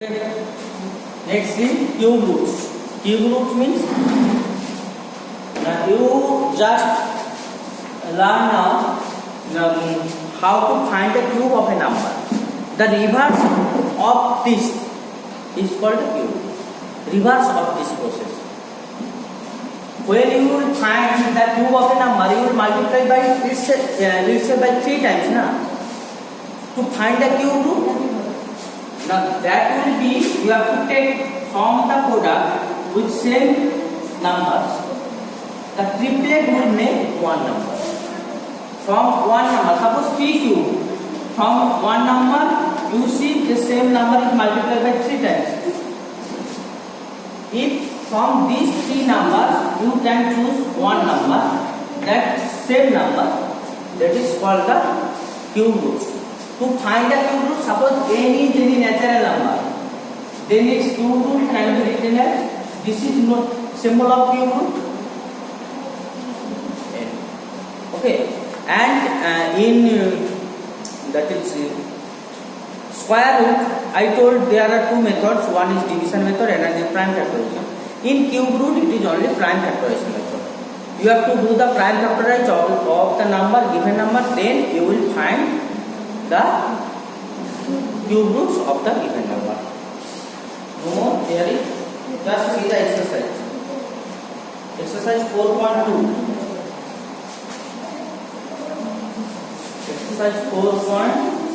Next is cube roots. Cube roots means you just learn now how to find the cube of a number. The reverse of this is called a cube. Reverse of this process. When you will find the cube of a number, you will multiply by itself by 3 times. To find the cube root. Now that will be, you have to take from the product with same numbers. The triplet will make one number. From one number, suppose 3 cube. From one number, you see the same number is multiplied by 3 times. If from these 3 numbers, you can choose one number, that same number, that is called the cube root. To find the cube root, suppose n is any natural number, then its cube root can be written as, this is not symbol of cube root, n. Okay, and in that is square root, I told there are 2 methods. One is division method and another is prime factorization. In cube root, it is only prime factorization method. You have to do the prime factorization of the number, given number, then you will find the cube roots of the given number. No more theory. Just see the exercise. Exercise 4.2. Exercise 4.2.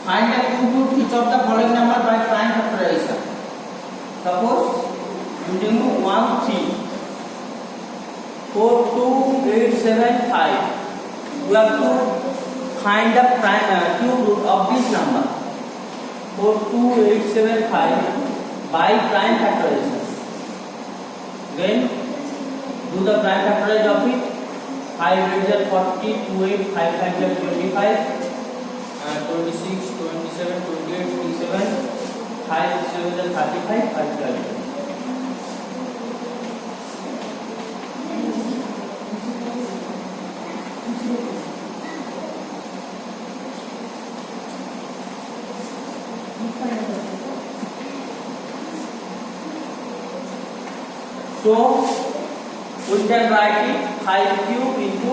Find the cube root each of the following number by prime factorization. Suppose using 1, 3, 4, 2, 8, 7, 5. You have to find the cube root of this number. 4, 2, 8, 7, 5 by prime factorization. Then do the prime factorization of it. 5 8 40, 2 8, 5 5 25. 26, 27, 28, 27, 5, 7, 35, 5, 12. So, we can write it 5 cube into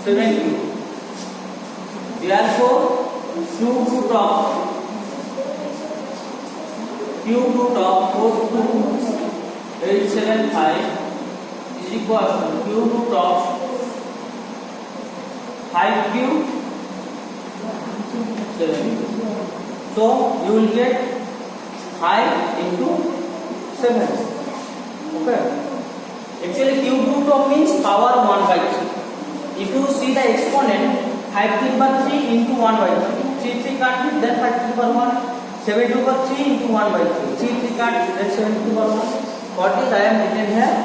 7 cube. Therefore, cube root of 42,875 is equal to cube root of 5 cube 7 cube. So you will get 5 into 7. Okay. Actually, cube root of means power 1 by 3. If you see the exponent, 5 3 by 3 into 1 by 3. 3 3 can't be, then 5 3 by 1. 7 2 by 3 into 1 by 3. 3 3 can't be, then 7 2 by 1. What is I am written here?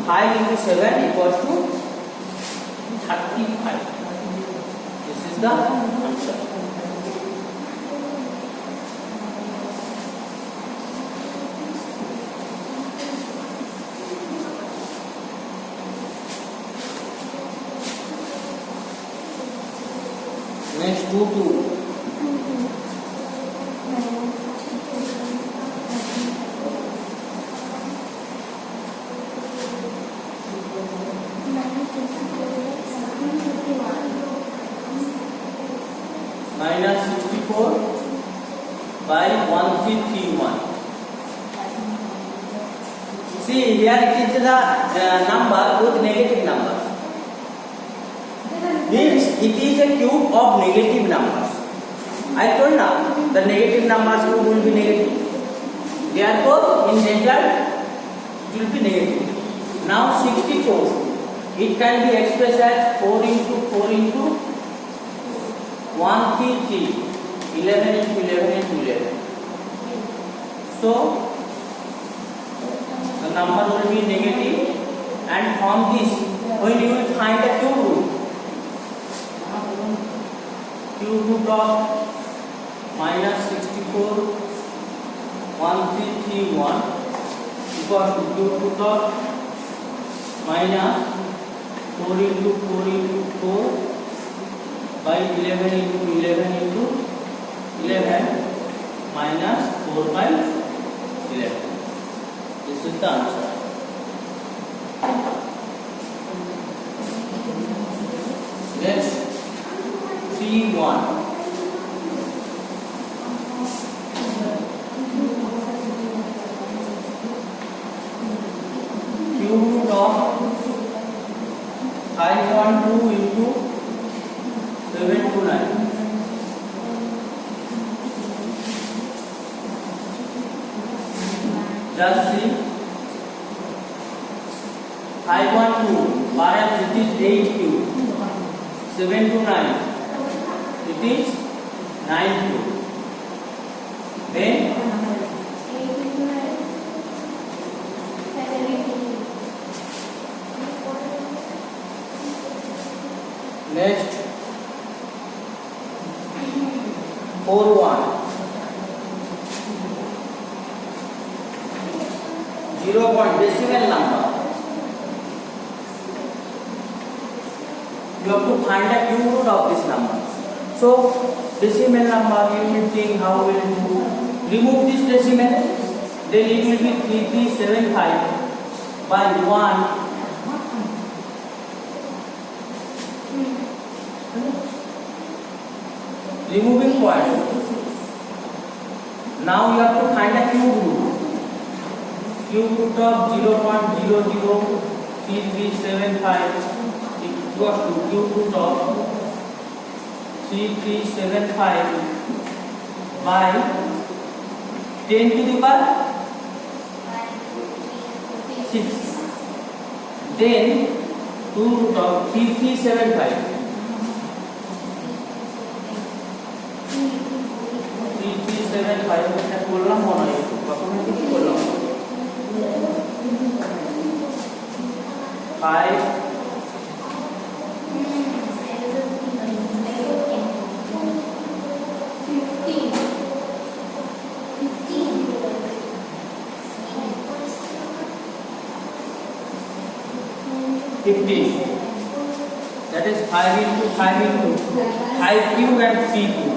5 into 7 equals to 35. This is the answer. Next 2. Minus 64 by 1331. See, here it is the number with negative numbers. Means it is a cube of negative numbers. I told now the negative numbers cube will be negative. Therefore, in result it will be negative. Now 64. It can be expressed as 4 into 4 into 1 3 3. 11 into 11 into 11. So the number will be negative, and from this, when you will find the cube root, cube root of minus 64 1331 equals to cube root of minus 4 into 4 into 4 by 11 into 11 into 11 minus 4 by 11. This is the answer. Next, 3-1. Cube root of 5.2 into 729. Just see 5.2 whereas it is 8 cube. 7 to 9 it is 9 cube. Then next 4-1 0 point decimal number. You have to find the cube root of this number. So decimal number you will think how will you do? Remove this decimal, then it will be 3375 by 1. Removing point. Now you have to find a cube root. Cube root of 0.003375 equals to cube root of 3375 by 10 to the power 6. Then 2 root of 3375. 3375 এটা করলাম মনে হয় প্রথমে কি করলাম 5 15. That is 5 into 5 into 5 cube and 3 cube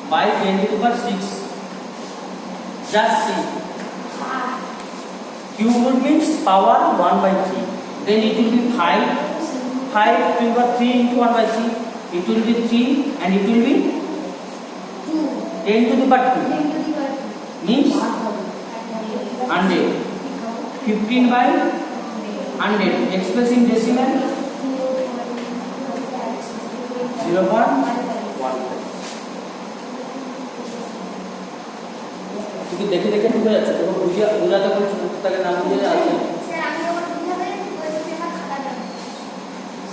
by 10 to the power 6. Just see. Cube root means power 1 by 3. Then it will be 5. 5 to the power 3 into 1 by 3. It will be 3 and it will be 10 to the power 2. Means 100. 15 by 100 expressed in decimal 0.1. क्योंकि देखे देखे बुझे যাচ্ছে তো বুঝাতে বলছি তাকে নাম বুঝে যাচ্ছে স্যার আমি ওর বুঝাবে ওই পেপার খাতা দাও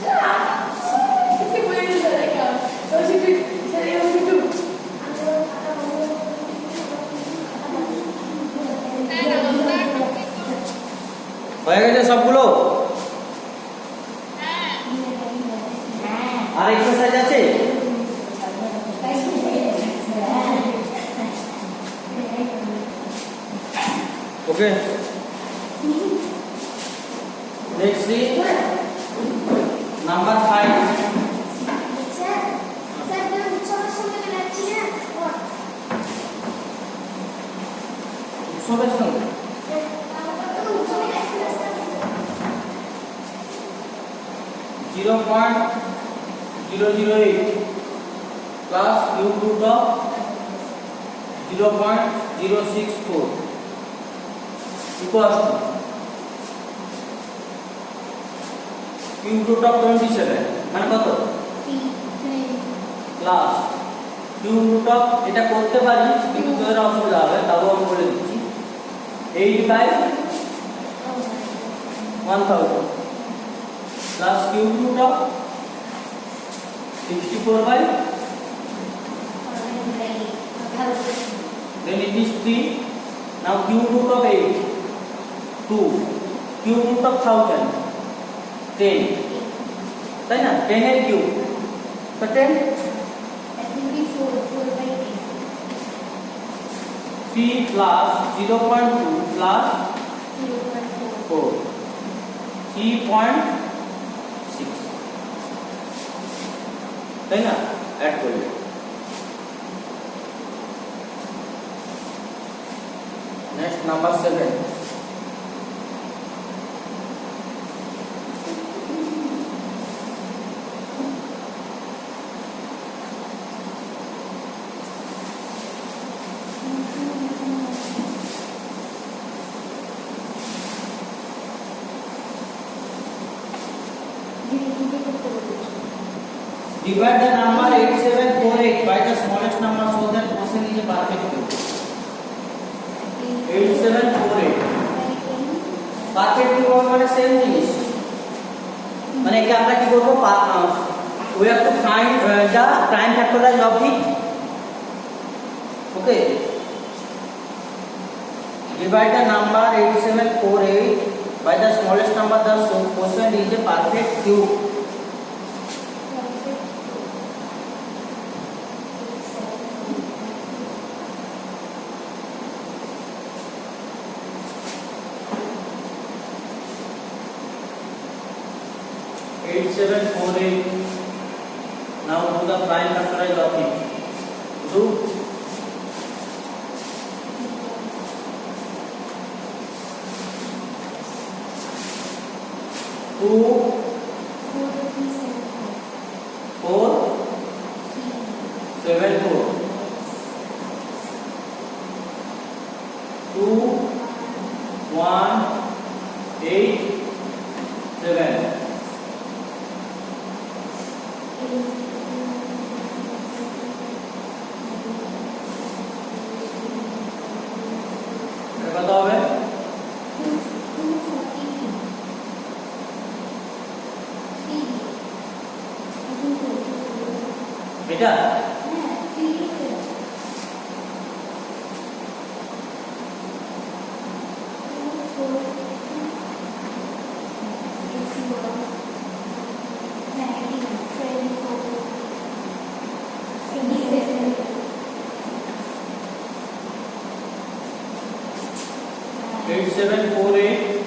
স্যার কি বলে দিল দেখো তো সেটা স্যার এই একটু হয়ে গেছে সবগুলো আর এক্সারসাইজ আছে okay next C number 5 sir sir তুমি উৎসবের সঙ্গে লাগছি না উৎসবের সঙ্গে 0.008 plus cube root of 0.064 equals to cube root of 27 মানে কত plus cube root of এটা করতে পারি কিন্তু তোদের অসুবিধা হবে তাও আমি বলে দিচ্ছি 8 by 1000 plus cube root of 64 by then it is 3. Now cube root of 8 2 cube root of 1000 10 তাই না 10 এর কিউব তো 10 that will be 4 by 10 3 plus 0.2 plus 4 3.6 তাই না অ্যাড করলে next number 7 Divide the number 8748 by the smallest number so that quotient is a perfect cube. 8748 perfect cube মানে same জিনিস মানে কি আমরা কি করব we have to find the prime factorial of it. Okay, divide the number 8748 by the smallest number the quotient is a perfect cube. 8748. Now do the prime factorial of it. Do 2 4 7 4 2 1 8 7 কত হবে এটা Eight seven four eight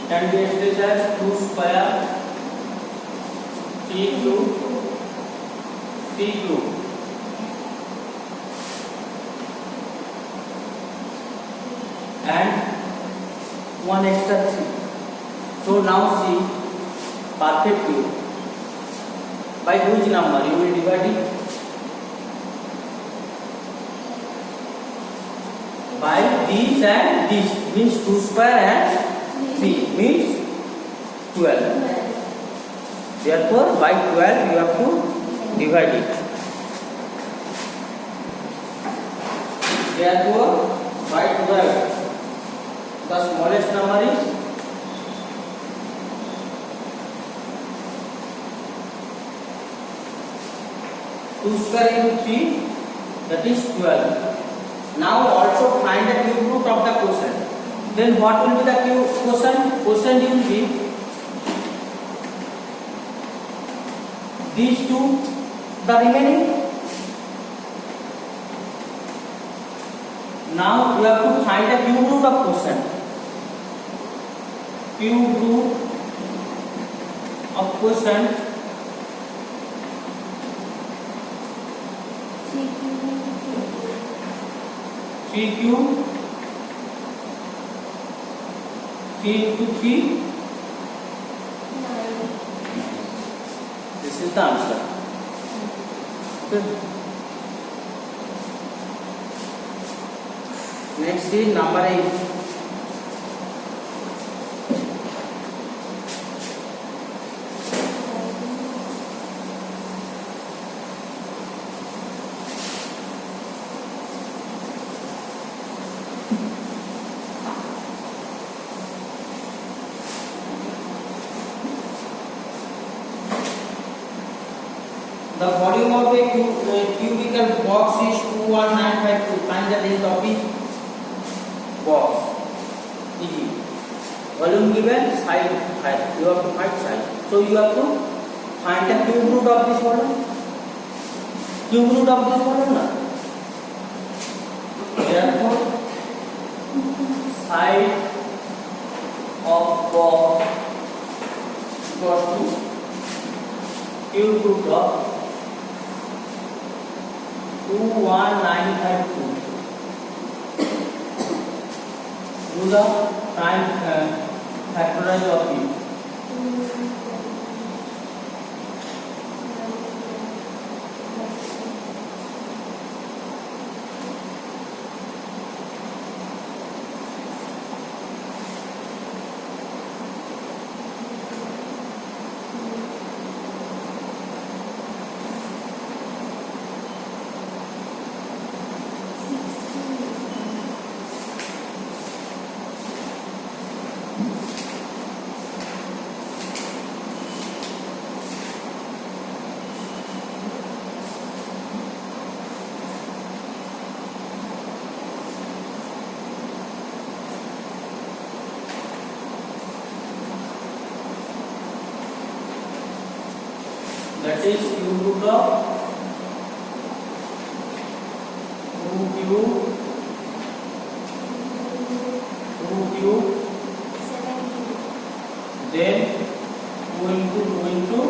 can be expressed as 2 square c cube c cube and one extra 3. So now see perfect cube by which number you will divide it by this and this means 2 square and 3 means 12. Therefore by 12 you have to divide it. Therefore by 12 the smallest number is 2 square into 3 that is 12. Now also find the cube root of the quotient. Then what will be the quotient? Quotient will be these two, the remaining. Now you have to find the cube root of quotient. Cube root of quotient 3 cube 3 into 3 this is the answer. Okay. Next is number 8. The volume of a cubical box is 21952. Find the length of each box. Easy. Volume given, side height. You have to find side. So you have to find the cube root of this volume. Cube root of this volume. Therefore side of box equals to cube root of 21952. Do the prime factorize of it. That is cube root of 2 cube 7 then 2 into 2 into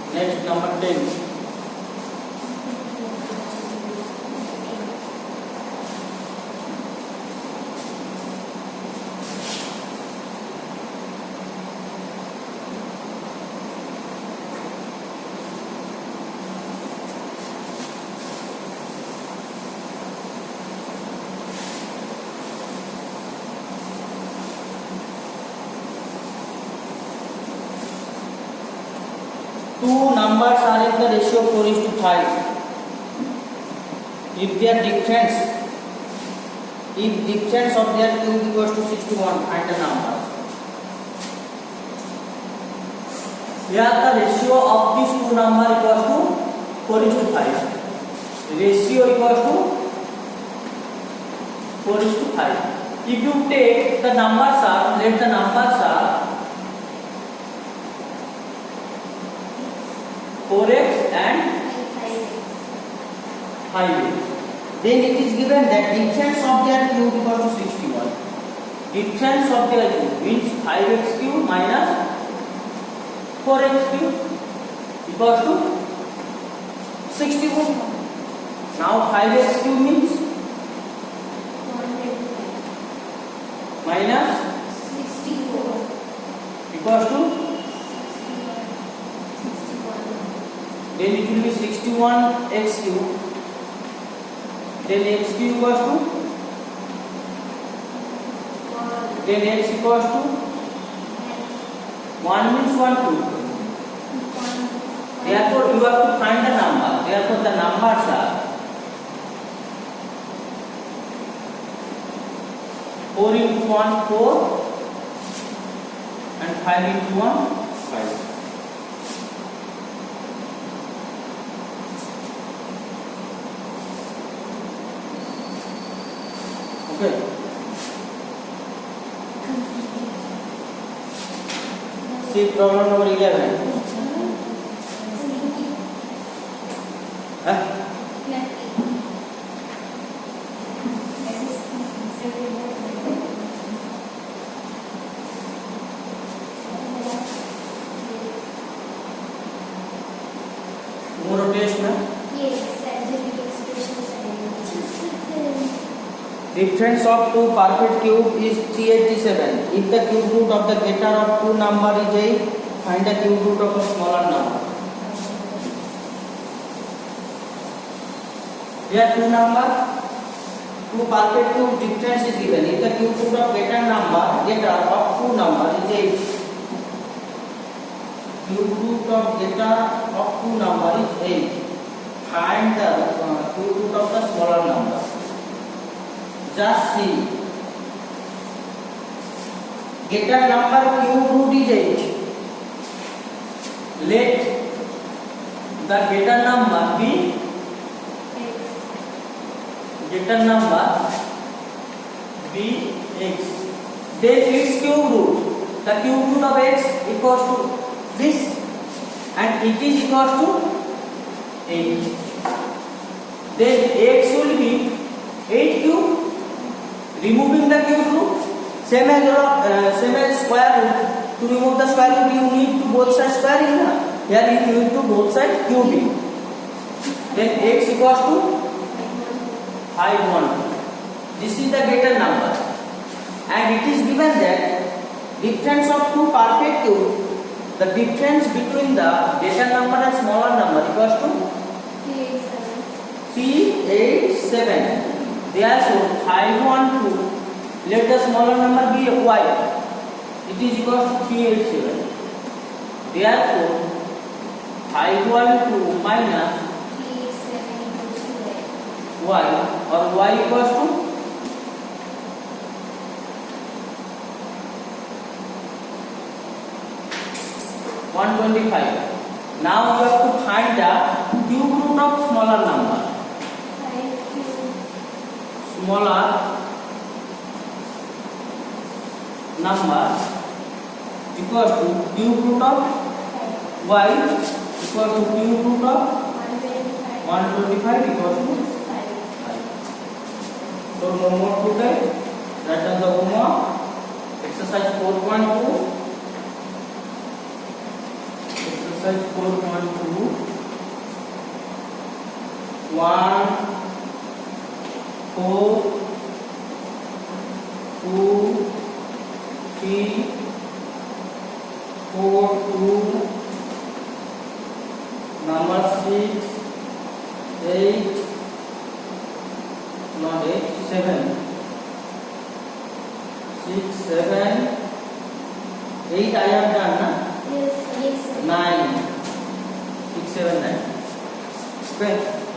7. Next number 10. Two numbers are in the ratio 4:5. If difference of their cube equals to 61, find the number. Here the ratio of these two numbers equals to 4:5. Ratio equals to 4:5. If you take the numbers are, let the numbers are 4x and 5x. Then it is given that difference of their cube equals to 61. Difference of their cube means 5x cube minus 4x cube equals to 61. Now 5x cube means minus 64 equals to, then it will be 61 x cube, then x cube equals to, then x equals to 1 means 1 2. Therefore you have to find the number. Therefore the numbers are 4 into 1 4 and 5 into 1 5. Okay. See problem number 11. Huh? More test na? Yes, scientific expressions. Difference of two perfect cube is 387. If the cube root of the greater of two number is 8, find the cube root of a smaller number. Here two number, two perfect cube difference is given. If the cube root of greater of two number is 8, cube root of greater of two number is 8. Find the cube root of the smaller number. Just see. Greater number cube root is 8. Let the greater number be x. Then its cube root. The cube root of x equals to this, and it is equal to 8. Then x will be 8 cube. Removing the cube root, same as square root. To remove the square root, you need to both sides squaring. Here you need to both sides cubing. Then x equals to 512. This is the greater number, and it is given that difference of two perfect cube, the difference between the greater number and smaller number equals to 387. Therefore, 512, let the smaller number be y. It is equal to 387. Therefore, 512 minus y, or y equals to 125. Now you have to find the cube root of smaller number. Smaller number equals to cube root of y equals to cube root of 125 equals to 5. So no more today. That is the homework. Exercise 4.2. Exercise 4.2. 1, 4, 2, 3, 4, 2, number 6, 8, not 8, 7, 6, 7, 8 I have done, na? Yes, yes. 9, 6, 7, 9. Square.